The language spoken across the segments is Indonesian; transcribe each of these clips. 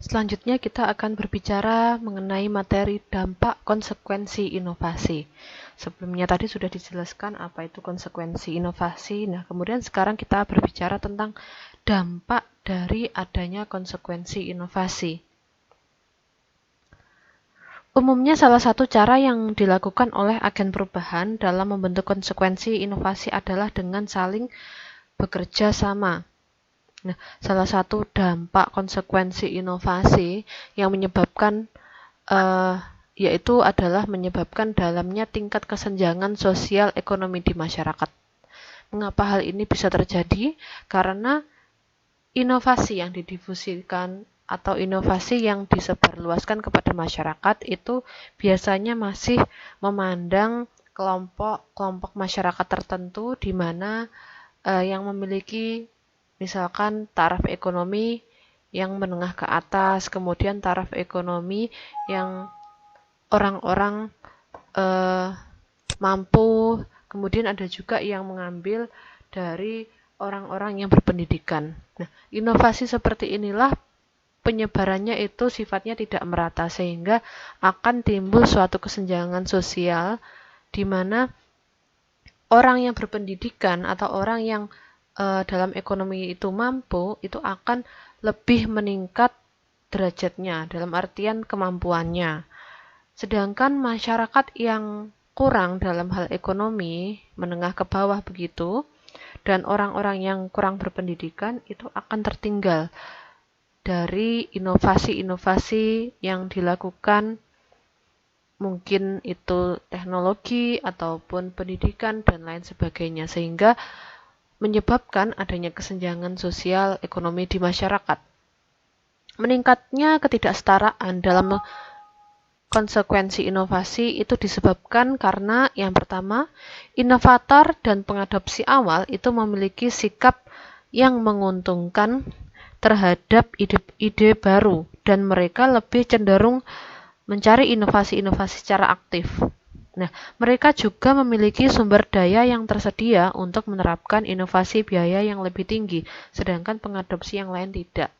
Selanjutnya kita akan berbicara mengenai materi dampak konsekuensi inovasi. Sebelumnya tadi sudah dijelaskan apa itu konsekuensi inovasi. Nah, kemudian sekarang kita berbicara tentang dampak dari adanya konsekuensi inovasi. Umumnya salah satu cara yang dilakukan oleh agen perubahan dalam membentuk konsekuensi inovasi adalah dengan saling bekerja sama. Nah, salah satu dampak konsekuensi inovasi yang menyebabkan yaitu adalah menyebabkan dalamnya tingkat kesenjangan sosial ekonomi di masyarakat. Mengapa hal ini bisa terjadi? Karena inovasi yang didifusikan atau inovasi yang disebarluaskan kepada masyarakat itu biasanya masih memandang kelompok masyarakat tertentu di mana yang memiliki misalkan taraf ekonomi yang menengah ke atas, kemudian taraf ekonomi yang orang-orang mampu, kemudian ada juga yang mengambil dari orang-orang yang berpendidikan. Nah, inovasi seperti inilah penyebarannya itu sifatnya tidak merata sehingga akan timbul suatu kesenjangan sosial di mana orang yang berpendidikan atau orang yang dalam ekonomi itu mampu itu akan lebih meningkat derajatnya dalam artian kemampuannya. Sedangkan masyarakat yang kurang dalam hal ekonomi, menengah ke bawah begitu, dan orang-orang yang kurang berpendidikan itu akan tertinggal dari inovasi-inovasi yang dilakukan, mungkin itu teknologi ataupun pendidikan dan lain sebagainya, sehingga menyebabkan adanya kesenjangan sosial ekonomi di masyarakat. Meningkatnya ketidaksetaraan dalam konsekuensi inovasi itu disebabkan karena yang pertama, inovator dan pengadopsi awal itu memiliki sikap yang menguntungkan terhadap ide-ide baru dan mereka lebih cenderung mencari inovasi-inovasi secara aktif. Nah, mereka juga memiliki sumber daya yang tersedia untuk menerapkan inovasi biaya yang lebih tinggi, sedangkan pengadopsi yang lain tidak.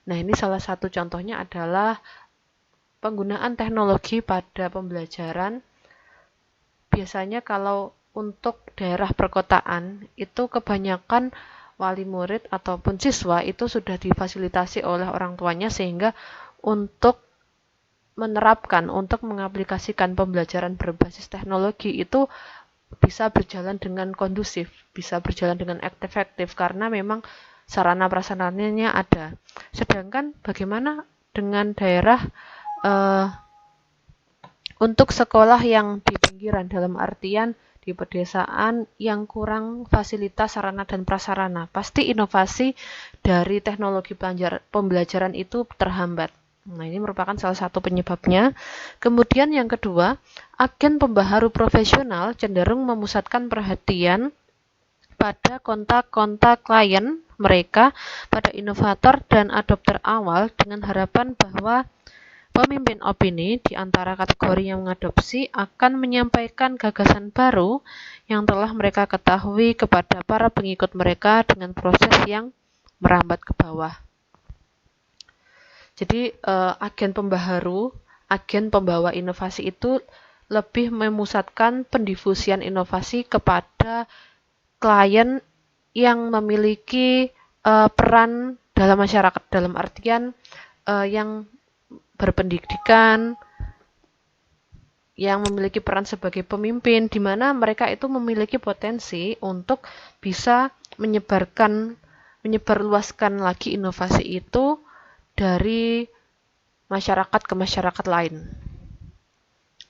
Nah, ini salah satu contohnya adalah penggunaan teknologi pada pembelajaran. Biasanya kalau untuk daerah perkotaan, itu kebanyakan wali murid ataupun siswa itu sudah difasilitasi oleh orang tuanya sehingga untuk menerapkan, untuk mengaplikasikan pembelajaran berbasis teknologi itu bisa berjalan dengan kondusif, bisa berjalan dengan efektif karena memang sarana prasarananya ada. Sedangkan bagaimana dengan daerah untuk sekolah yang di pinggiran dalam artian di pedesaan yang kurang fasilitas sarana dan prasarana, pasti inovasi dari teknologi pembelajaran itu terhambat. Nah, ini merupakan salah satu penyebabnya. Kemudian yang kedua, agen pembaharu profesional cenderung memusatkan perhatian pada kontak-kontak klien mereka pada inovator dan adopter awal dengan harapan bahwa pemimpin opini di antara kategori yang mengadopsi akan menyampaikan gagasan baru yang telah mereka ketahui kepada para pengikut mereka dengan proses yang merambat ke bawah. Jadi agen pembaharu, agen pembawa inovasi itu lebih memusatkan pendifusian inovasi kepada klien yang memiliki peran dalam masyarakat, dalam artian yang berpendidikan, yang memiliki peran sebagai pemimpin, di mana mereka itu memiliki potensi untuk bisa menyebarluaskan lagi inovasi itu dari masyarakat ke masyarakat lain.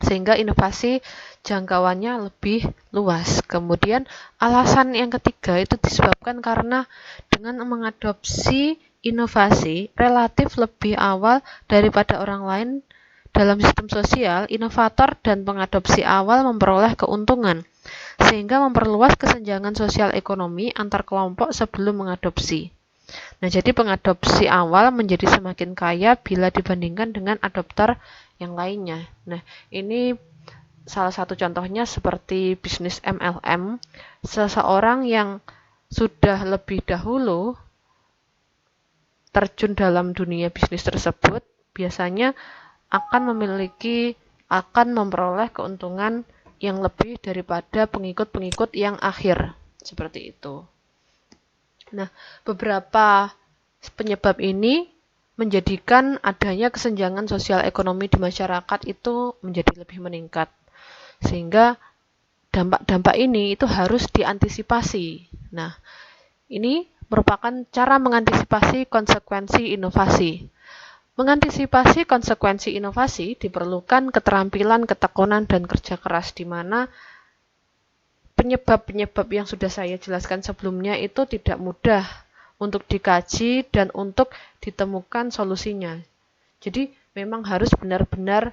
Sehingga inovasi jangkauannya lebih luas. Kemudian alasan yang ketiga itu disebabkan karena dengan mengadopsi inovasi relatif lebih awal daripada orang lain dalam sistem sosial, inovator dan pengadopsi awal memperoleh keuntungan, sehingga memperluas kesenjangan sosial ekonomi antar kelompok sebelum mengadopsi. Nah, jadi pengadopsi awal menjadi semakin kaya bila dibandingkan dengan adopter yang lainnya. Nah, ini salah satu contohnya seperti bisnis MLM. Seseorang yang sudah lebih dahulu terjun dalam dunia bisnis tersebut biasanya akan memperoleh keuntungan yang lebih daripada pengikut-pengikut yang akhir, seperti itu. Nah, beberapa penyebab ini menjadikan adanya kesenjangan sosial ekonomi di masyarakat itu menjadi lebih meningkat. Sehingga dampak-dampak ini itu harus diantisipasi. Nah, ini merupakan cara mengantisipasi konsekuensi inovasi. Mengantisipasi konsekuensi inovasi diperlukan keterampilan, ketekunan, dan kerja keras, di mana penyebab-penyebab yang sudah saya jelaskan sebelumnya itu tidak mudah untuk dikaji dan untuk ditemukan solusinya. Jadi memang harus benar-benar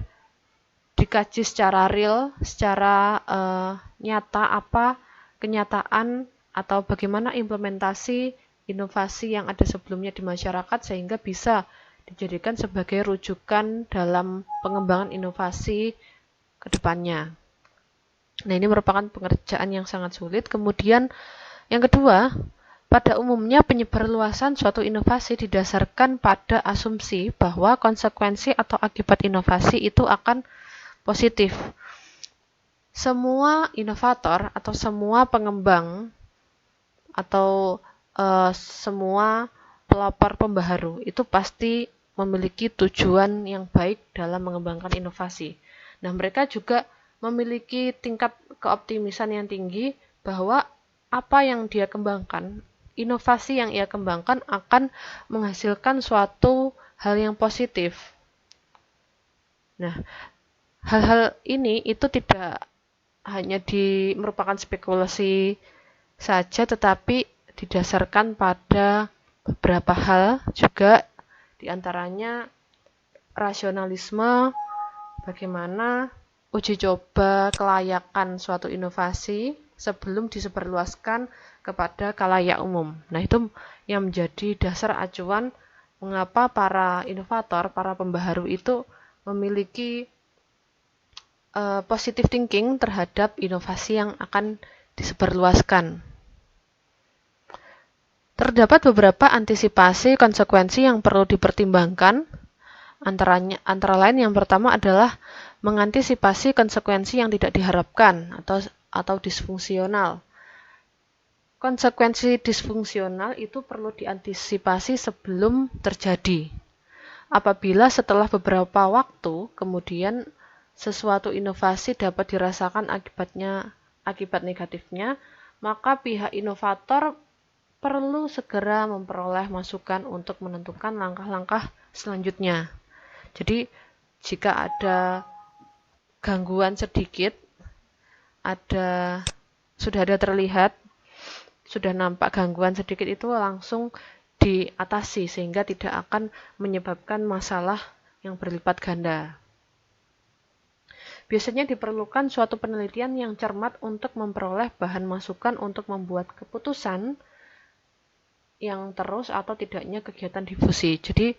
dikaji secara real, secara nyata apa kenyataan atau bagaimana implementasi inovasi yang ada sebelumnya di masyarakat sehingga bisa dijadikan sebagai rujukan dalam pengembangan inovasi ke depannya. Nah, ini merupakan pengerjaan yang sangat sulit. Kemudian yang kedua, pada umumnya penyebarluasan suatu inovasi didasarkan pada asumsi bahwa konsekuensi atau akibat inovasi itu akan positif. Semua inovator atau semua pengembang atau semua pelopor pembaharu itu pasti memiliki tujuan yang baik dalam mengembangkan inovasi. Nah, mereka juga memiliki tingkat keoptimisan yang tinggi bahwa apa yang dia kembangkan, inovasi yang ia kembangkan akan menghasilkan suatu hal yang positif. Nah, hal-hal ini itu tidak hanya merupakan spekulasi saja, tetapi didasarkan pada beberapa hal juga, diantaranya rasionalisme, bagaimana uji coba kelayakan suatu inovasi sebelum disebarluaskan kepada khalayak umum. Nah, itu yang menjadi dasar acuan mengapa para inovator, para pembaharu itu memiliki positive thinking terhadap inovasi yang akan disebarluaskan. Terdapat beberapa antisipasi konsekuensi yang perlu dipertimbangkan. Antara lain yang pertama adalah mengantisipasi konsekuensi yang tidak diharapkan atau disfungsional. Konsekuensi disfungsional itu perlu diantisipasi sebelum terjadi. Apabila setelah beberapa waktu kemudian sesuatu inovasi dapat dirasakan akibat negatifnya, maka pihak inovator perlu segera memperoleh masukan untuk menentukan langkah-langkah selanjutnya. Jadi, jika ada gangguan sedikit, sudah ada terlihat, sudah nampak gangguan sedikit, itu langsung diatasi sehingga tidak akan menyebabkan masalah yang berlipat ganda. Biasanya diperlukan suatu penelitian yang cermat untuk memperoleh bahan masukan untuk membuat keputusan yang terus atau tidaknya kegiatan difusi. Jadi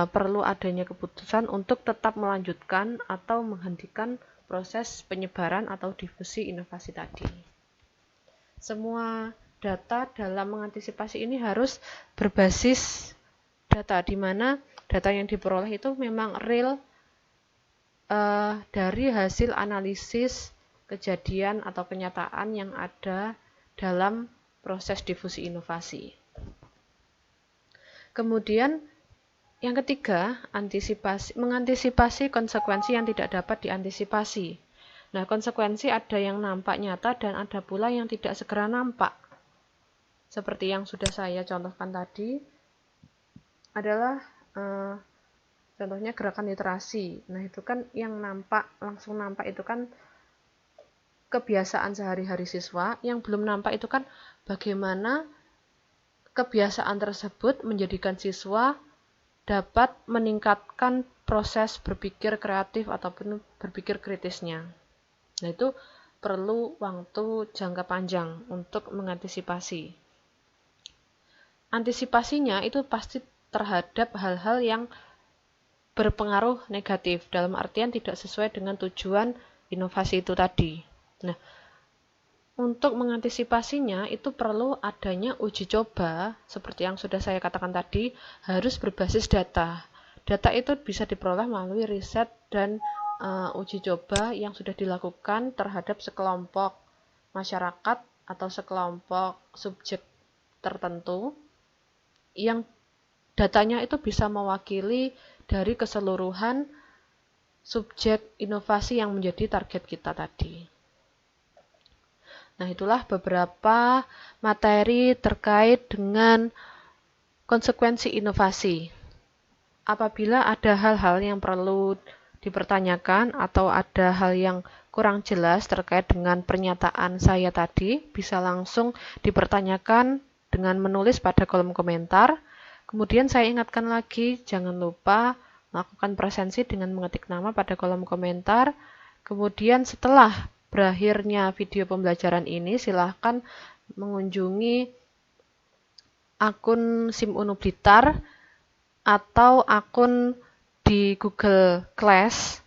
perlu adanya keputusan untuk tetap melanjutkan atau menghentikan proses penyebaran atau difusi inovasi tadi. Semua data dalam mengantisipasi ini harus berbasis data, di mana data yang diperoleh itu memang real dari hasil analisis kejadian atau kenyataan yang ada dalam proses difusi inovasi. Kemudian yang ketiga, mengantisipasi konsekuensi yang tidak dapat diantisipasi. Nah, konsekuensi ada yang nampak nyata dan ada pula yang tidak segera nampak. Seperti yang sudah saya contohkan tadi, adalah contohnya gerakan literasi. Nah, itu kan yang langsung nampak itu kan kebiasaan sehari-hari siswa. Yang belum nampak itu kan bagaimana kebiasaan tersebut menjadikan siswa dapat meningkatkan proses berpikir kreatif ataupun berpikir kritisnya. Nah, itu perlu waktu jangka panjang untuk mengantisipasi. Antisipasinya itu pasti terhadap hal-hal yang berpengaruh negatif, dalam artian tidak sesuai dengan tujuan inovasi itu tadi. Nah, untuk mengantisipasinya itu perlu adanya uji coba, seperti yang sudah saya katakan tadi, harus berbasis data. Data itu bisa diperoleh melalui riset dan uji coba yang sudah dilakukan terhadap sekelompok masyarakat atau sekelompok subjek tertentu yang datanya itu bisa mewakili dari keseluruhan subjek inovasi yang menjadi target kita tadi. Nah, itulah beberapa materi terkait dengan konsekuensi inovasi. Apabila ada hal-hal yang perlu dipertanyakan atau ada hal yang kurang jelas terkait dengan pernyataan saya tadi, bisa langsung dipertanyakan dengan menulis pada kolom komentar. Kemudian saya ingatkan lagi, jangan lupa melakukan presensi dengan mengetik nama pada kolom komentar. Kemudian setelah berakhirnya video pembelajaran ini, silahkan mengunjungi akun SIM Unu Blitar atau akun di Google Class,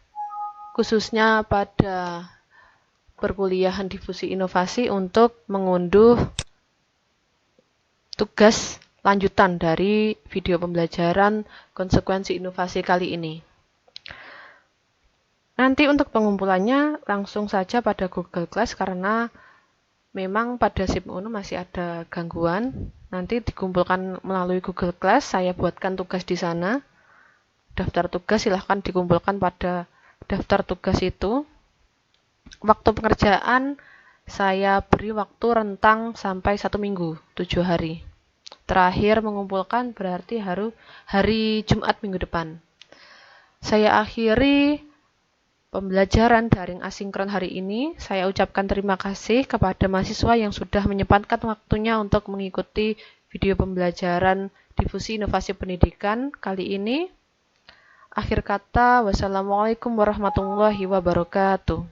khususnya pada perkuliahan difusi inovasi untuk mengunduh tugas lanjutan dari video pembelajaran konsekuensi inovasi kali ini. Nanti untuk pengumpulannya langsung saja pada Google Class karena memang pada SIM Unu masih ada gangguan. Nanti dikumpulkan melalui Google Class, saya buatkan tugas di sana. Daftar tugas silahkan dikumpulkan pada daftar tugas itu. Waktu pengerjaan saya beri waktu rentang sampai 1 minggu, 7 hari. Terakhir mengumpulkan berarti hari Jumat minggu depan. Saya akhiri pembelajaran daring asinkron hari ini. Saya ucapkan terima kasih kepada mahasiswa yang sudah menyempatkan waktunya untuk mengikuti video pembelajaran difusi inovasi pendidikan kali ini. Akhir kata, wassalamualaikum warahmatullahi wabarakatuh.